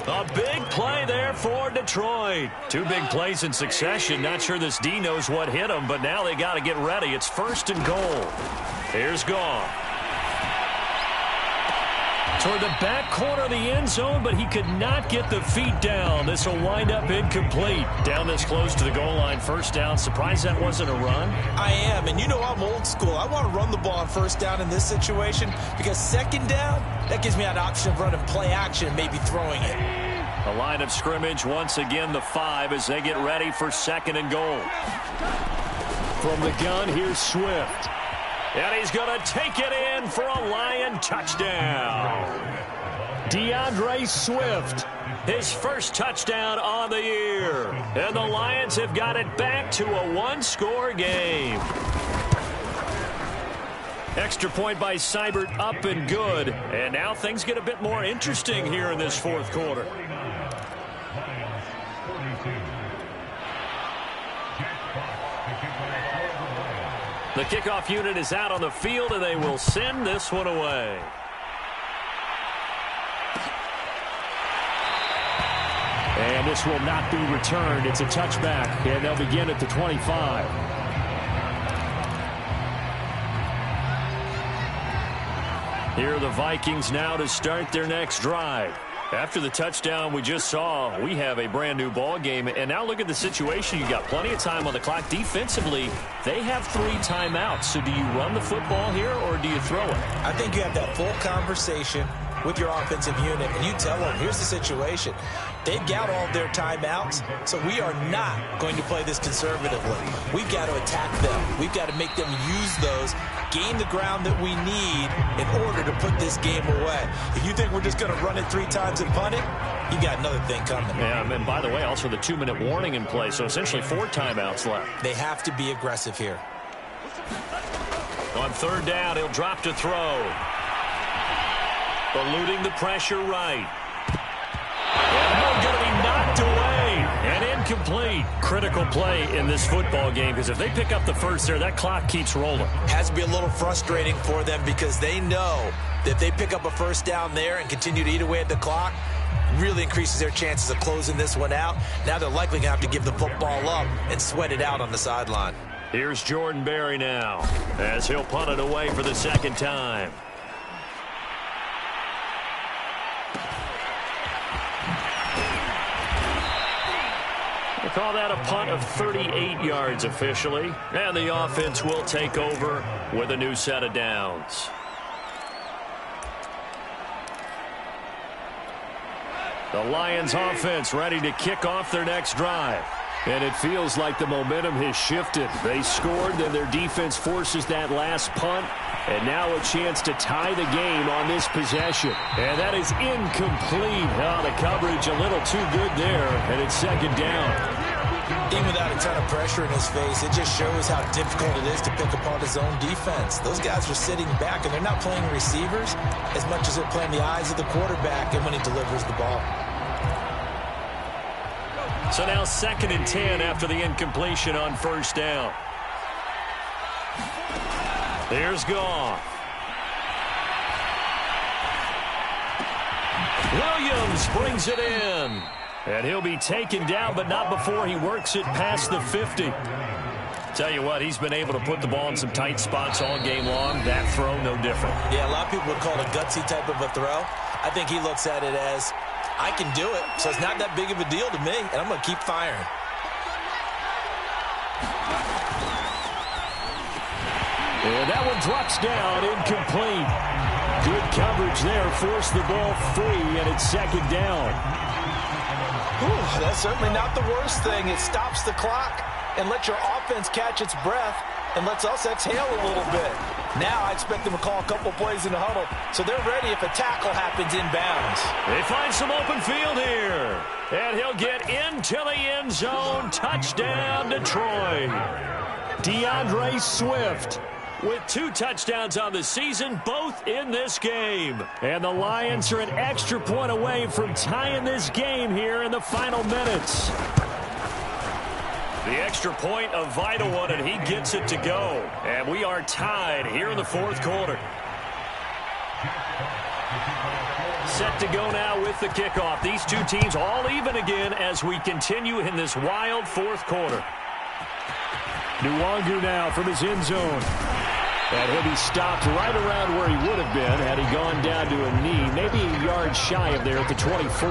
A big play there for Detroit. 2 big plays in succession. Not sure this D knows what hit him, but now they got to get ready. It's 1st and goal. Here's Goff. Toward the back corner of the end zone, but he could not get the feet down. This will wind up incomplete. Down this close to the goal line, 1st down. Surprised that wasn't a run? I am, and you know I'm old school. I want to run the ball on 1st down in this situation because 2nd down, that gives me an option of running play action and maybe throwing it. The line of scrimmage, once again, the 5 as they get ready for 2nd and goal. From the gun, here's Swift. And he's going to take it in for a Lion touchdown. DeAndre Swift, his 1st touchdown on the year. And the Lions have got it back to a 1-score game. Extra point by Seibert, up and good. And now things get a bit more interesting here in this 4th quarter. The kickoff unit is out on the field, and they will send this one away. And this will not be returned. It's a touchback, and they'll begin at the 25. Here are the Vikings now to start their next drive. After the touchdown we just saw, we have a brand new ball game. And now look at the situation. You got plenty of time on the clock. Defensively, they have 3 timeouts. So do you run the football here or do you throw it? I think you have that full conversation with your offensive unit, and you tell them, here's the situation. They've got all their timeouts, so we are not going to play this conservatively. We've got to attack them. We've got to make them use those, gain the ground that we need in order to put this game away. If you think we're just going to run it 3 times and punt it, you got another thing coming. Yeah, and by the way, also the 2-minute warning in play, so essentially 4 timeouts left. They have to be aggressive here. On 3rd down, he'll drop to throw. Eluding the pressure right. And going to be knocked away and incomplete. Critical play in this football game because if they pick up the first there, that clock keeps rolling. Has to be a little frustrating for them because they know that if they pick up a first down there and continue to eat away at the clock, really increases their chances of closing this one out. Now they're likely going to have to give the football up and sweat it out on the sideline. Here's Jordan Berry now as he'll punt it away for the 2nd time. We'll call that a punt of 38 yards officially. And the offense will take over with a new set of downs. The Lions offense ready to kick off their next drive. And it feels like the momentum has shifted. They scored, then their defense forces that last punt. And now a chance to tie the game on this possession. And that is incomplete. Oh, the coverage a little too good there. And it's 2nd down. Even without a ton of pressure in his face, it just shows how difficult it is to pick apart his own defense. Those guys are sitting back, and they're not playing receivers as much as they're playing the eyes of the quarterback and when he delivers the ball. So now 2nd and 10 after the incompletion on 1st down. Here's Goff. Williams brings it in. And he'll be taken down, but not before he works it past the 50. Tell you what, he's been able to put the ball in some tight spots all game long. That throw, no different. Yeah, a lot of people would call it a gutsy type of a throw. I think he looks at it as, I can do it, so it's not that big of a deal to me, and I'm going to keep firing. And that one drops down, incomplete. Good coverage there, forced the ball free, and it's 2nd down. Ooh, that's certainly not the worst thing. It stops the clock and lets your offense catch its breath and lets us exhale a little bit. Now I expect them to call a couple plays in the huddle, so they're ready if a tackle happens inbounds. They find some open field here. And he'll get into the end zone. Touchdown, Detroit. DeAndre Swift with 2 touchdowns on the season, both in this game. And the Lions are an extra point away from tying this game here in the final minutes. The extra point, a vital one, and he gets it to go. And we are tied here in the 4th quarter. Set to go now with the kickoff. These two teams all even again as we continue in this wild 4th quarter. Nwangu now from his end zone. And he'll be stopped right around where he would have been had he gone down to a knee, maybe a yard shy of there at the 24.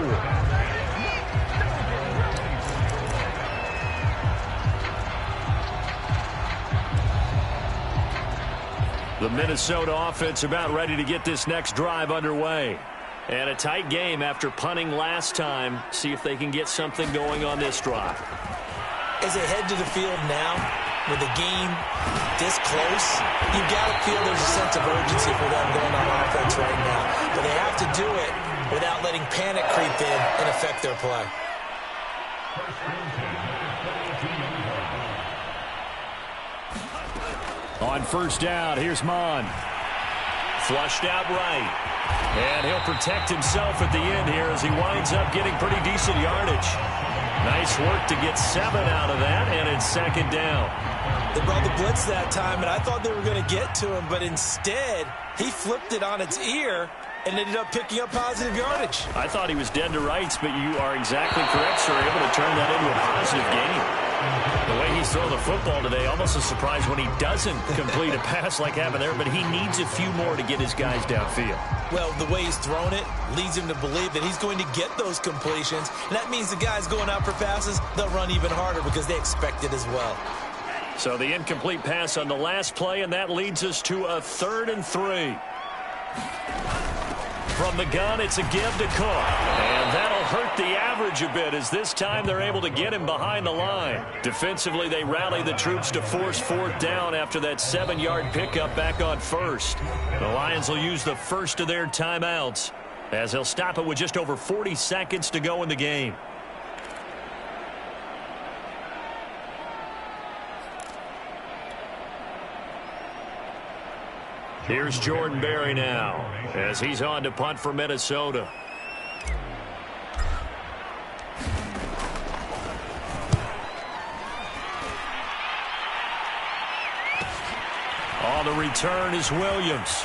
The Minnesota offense about ready to get this next drive underway. And a tight game after punting last time. See if they can get something going on this drive. As they head to the field now, with the game this close, you've got to feel there's a sense of urgency for them going on offense right now. But they have to do it without letting panic creep in and affect their play. On 1st down, here's Mon. Flushed out right. And he'll protect himself at the end here as he winds up getting pretty decent yardage. Nice work to get 7 out of that, and it's 2nd down. They brought the blitz that time, and I thought they were going to get to him, but instead, he flipped it on its ear and ended up picking up positive yardage. I thought he was dead to rights, but you are exactly correct, sir. Able to turn that into a positive gain. The way he's throwing the football today, almost a surprise when he doesn't complete a pass like happened there, but he needs a few more to get his guys downfield. Well, the way he's thrown it leads him to believe that he's going to get those completions, and that means the guys going out for passes, they'll run even harder because they expect it as well. So the incomplete pass on the last play, and that leads us to a 3rd and 3. From the gun, it's a give to Cook. And that'll hurt the average a bit as this time they're able to get him behind the line. Defensively, they rally the troops to force 4th down after that 7-yard pickup back on 1st. The Lions will use the first of their timeouts as they'll stop it with just over 40 seconds to go in the game. Here's Jordan Berry now as he's on to punt for Minnesota. On the return is Williams.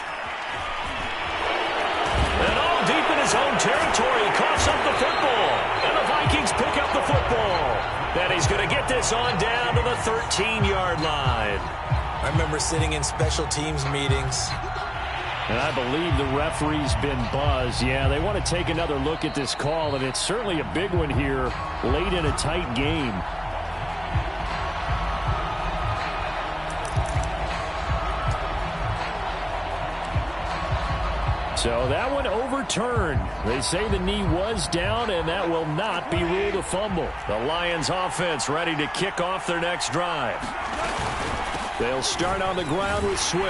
And all deep in his own territory, he coughs up the football. And the Vikings pick up the football. And he's going to get this on down to the 13-yard line. I remember sitting in special teams meetings. And I believe the referee's been buzzed. Yeah, they want to take another look at this call, and it's certainly a big one here late in a tight game. So that one overturned. They say the knee was down, and that will not be ruled a fumble. The Lions offense ready to kick off their next drive. They'll start on the ground with Swift.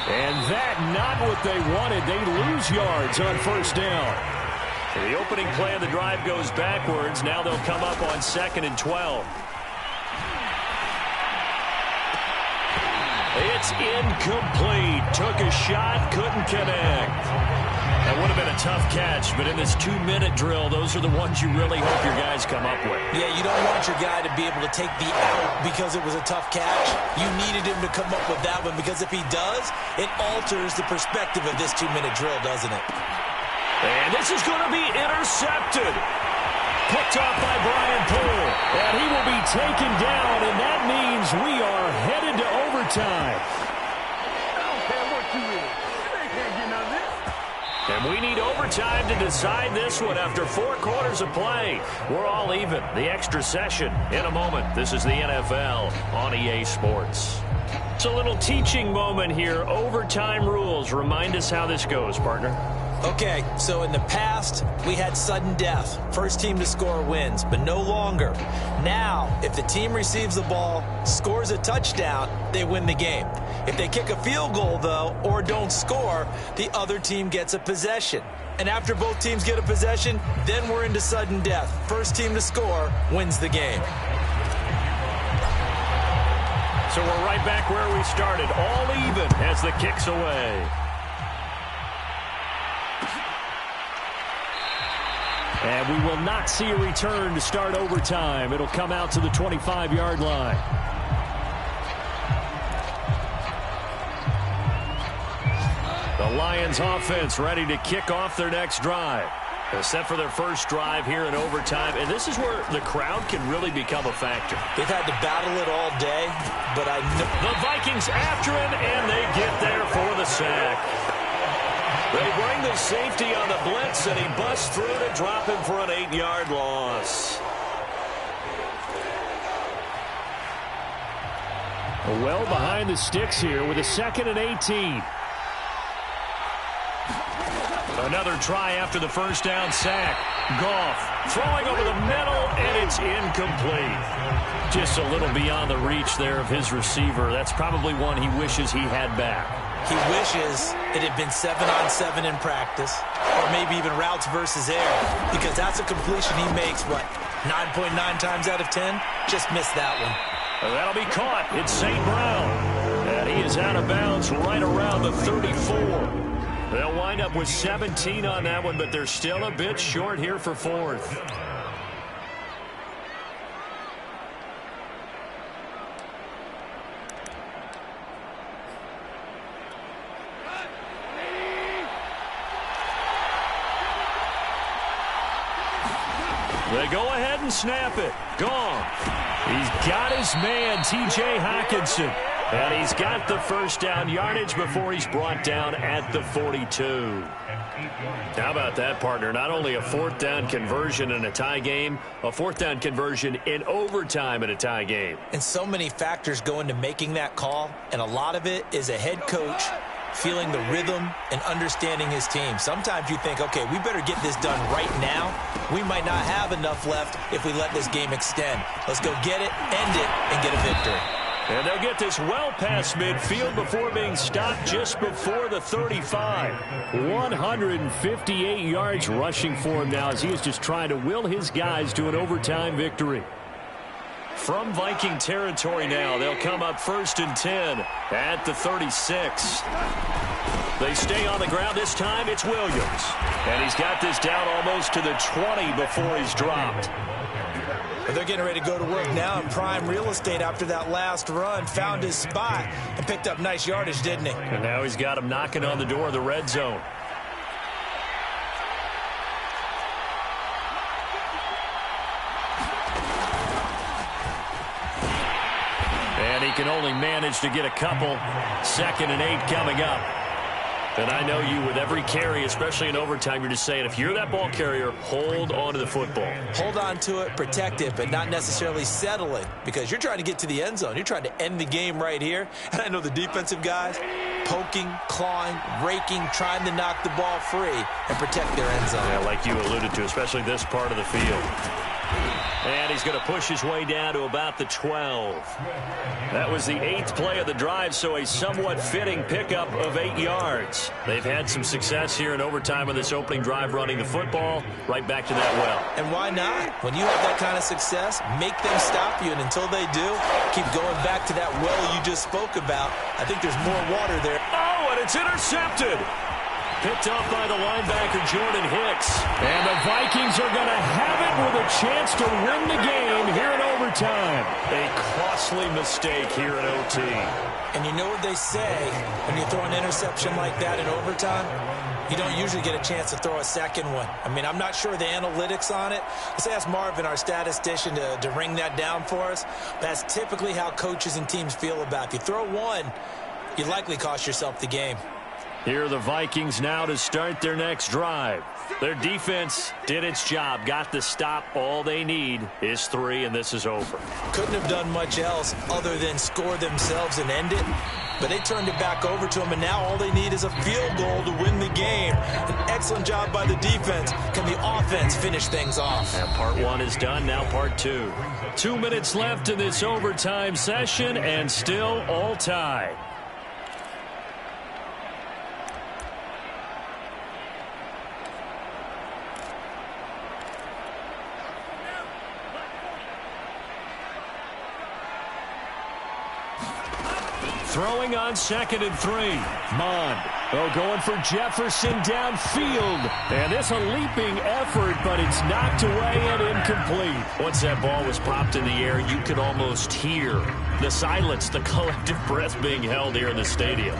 And that not what they wanted. They lose yards on 1st down. The opening play of the drive goes backwards. Now they'll come up on 2nd and 12. It's incomplete. Took a shot, couldn't connect. That would have been a tough catch, but in this 2-minute drill, those are the ones you really hope your guys come up with. Yeah, you don't want your guy to be able to take the out because it was a tough catch. You needed him to come up with that one because if he does, it alters the perspective of this 2-minute drill, doesn't it? And this is going to be intercepted. Picked off by Brian Poole. And he will be taken down, and that means we are headed to overtime. I don't care what you is. They can't get none of this. And we need overtime to decide this one after 4 quarters of play. We're all even. The extra session in a moment. This is the NFL on EA Sports. It's a little teaching moment here. Overtime rules. Remind us how this goes, partner. Okay, so in the past, we had sudden death. First team to score wins, but no longer. Now, if the team receives the ball, scores a touchdown, they win the game. If they kick a field goal, though, or don't score, the other team gets a possession. And after both teams get a possession, then we're into sudden death. First team to score wins the game. So we're right back where we started, all even as the kick's away. And we will not see a return to start overtime. It'll come out to the 25-yard line. The Lions offense ready to kick off their next drive. They're set for their first drive here in overtime, and this is where the crowd can really become a factor. They've had to battle it all day, but I know the Vikings after him, and they get there for the sack. They bring the safety on the blitz, and he busts through to drop him for an 8-yard loss. Well behind the sticks here with a 2nd and 18. Another try after the first down sack. Goff throwing over the middle, and it's incomplete. Just a little beyond the reach there of his receiver. That's probably one he wishes he had back. He wishes it had been 7-on-7 in practice, or maybe even routes versus air, because that's a completion he makes, 9.9 times out of 10? Just missed that one. Well, that'll be caught. It's St. Brown. And he is out of bounds right around the 34. They'll wind up with 17 on that one, but they're still a bit short here for 4th. They go ahead and snap it. Gone. He's got his man, T.J. Hockenson. And he's got the first down yardage before he's brought down at the 42. How about that, partner? Not only a fourth down conversion in a tie game, a fourth down conversion in overtime in a tie game. And so many factors go into making that call, and a lot of it is a head coach feeling the rhythm and understanding his team. Sometimes you think, okay, we better get this done right now. We might not have enough left if we let this game extend. Let's go get it, end it, and get a victory. And they'll get this well past midfield before being stopped just before the 35. 158 yards rushing for him now as he is just trying to will his guys to an overtime victory. From Viking territory now, they'll come up 1st and 10 at the 36. They stay on the ground. This time it's Williams. And he's got this down almost to the 20 before he's dropped. They're getting ready to go to work now in prime real estate after that last run. Found his spot and picked up nice yardage, didn't he? And now he's got him knocking on the door of the red zone. And he can only manage to get a couple. 2nd and 8 coming up. And I know you, with every carry, especially in overtime, you're just saying, if you're that ball carrier, hold on to the football. Hold on to it, protect it, but not necessarily settle it, because you're trying to get to the end zone. You're trying to end the game right here. And I know the defensive guys poking, clawing, raking, trying to knock the ball free and protect their end zone. Yeah, like you alluded to, especially this part of the field. And he's going to push his way down to about the 12. That was the 8th play of the drive, so a somewhat fitting pickup of 8 yards. They've had some success here in overtime on this opening drive running the football. Right back to that well. And why not? When you have that kind of success, make them stop you, and until they do, keep going back to that well you just spoke about. I think there's more water there. Oh, and it's intercepted. Picked off by the linebacker, Jordan Hicks. And the Vikings are going to have it with a chance to win the game here in overtime. A costly mistake here in OT. And you know what they say when you throw an interception like that in overtime? You don't usually get a chance to throw a second one. I mean, I'm not sure the analytics on it. Let's ask Marvin, our statistician, to ring that down for us. That's typically how coaches and teams feel about it. If you throw one, you likely cost yourself the game. Here are the Vikings now to start their next drive. Their defense did its job, got the stop. All they need is 3, and this is over. Couldn't have done much else other than score themselves and end it. But they turned it back over to them, and now all they need is a field goal to win the game. An excellent job by the defense. Can the offense finish things off? And part 1 is done, now part 2. 2 minutes left in this overtime session, and still all tied. Throwing on 2nd and 3. Mond. Oh, going for Jefferson downfield. And this a leaping effort, but it's knocked away and incomplete. Once that ball was popped in the air, you could almost hear the silence, the collective breath being held here in the stadium.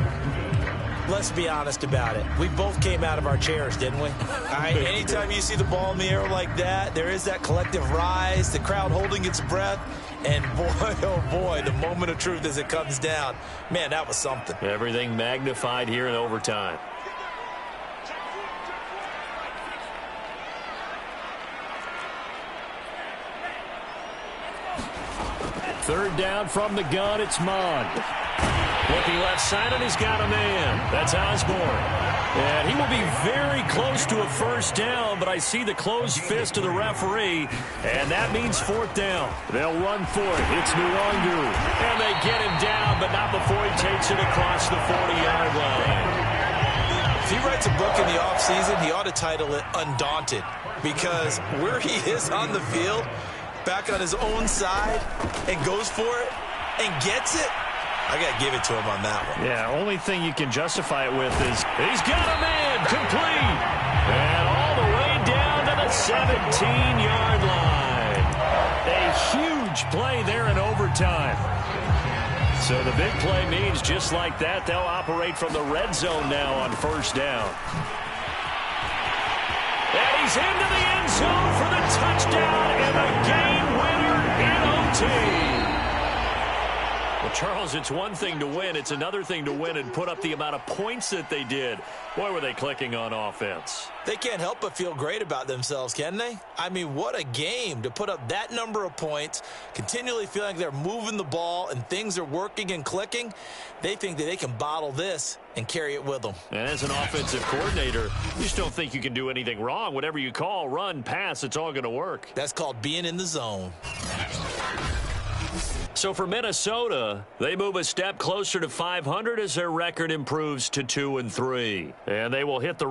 Let's be honest about it. We both came out of our chairs, didn't we? All right, anytime you see the ball in the air like that, there is that collective rise, the crowd holding its breath. And boy, oh boy, the moment of truth as it comes down. Man, that was something. Everything magnified here in overtime. Third down from the gun, it's Mond. Looking left side, and he's got a man. That's Osborne. And he will be very close to a first down, but I see the closed fist of the referee, and that means 4th down. They'll run for it. It's Nwangu. And they get him down, but not before he takes it across the 40-yard line. If he writes a book in the offseason, he ought to title it Undaunted, because where he is on the field, back on his own side, and goes for it and gets it, I got to give it to him on that one. Yeah, only thing you can justify it with is he's got a man complete. And all the way down to the 17-yard line. A huge play there in overtime. So the big play means just like that, they'll operate from the red zone now on first down. And he's into the end zone for the touchdown. touchdown and a game winner in OT. Well, Charles, it's one thing to win. It's another thing to win and put up the amount of points that they did. Boy, were they clicking on offense. They can't help but feel great about themselves, can they? I mean, what a game to put up that number of points, continually feeling like they're moving the ball and things are working and clicking. They think that they can bottle this and carry it with them. And as an offensive coordinator, you just don't think you can do anything wrong. Whatever you call, run, pass, it's all going to work. That's called being in the zone. So for Minnesota, they move a step closer to 500 as their record improves to 2-3. And they will hit the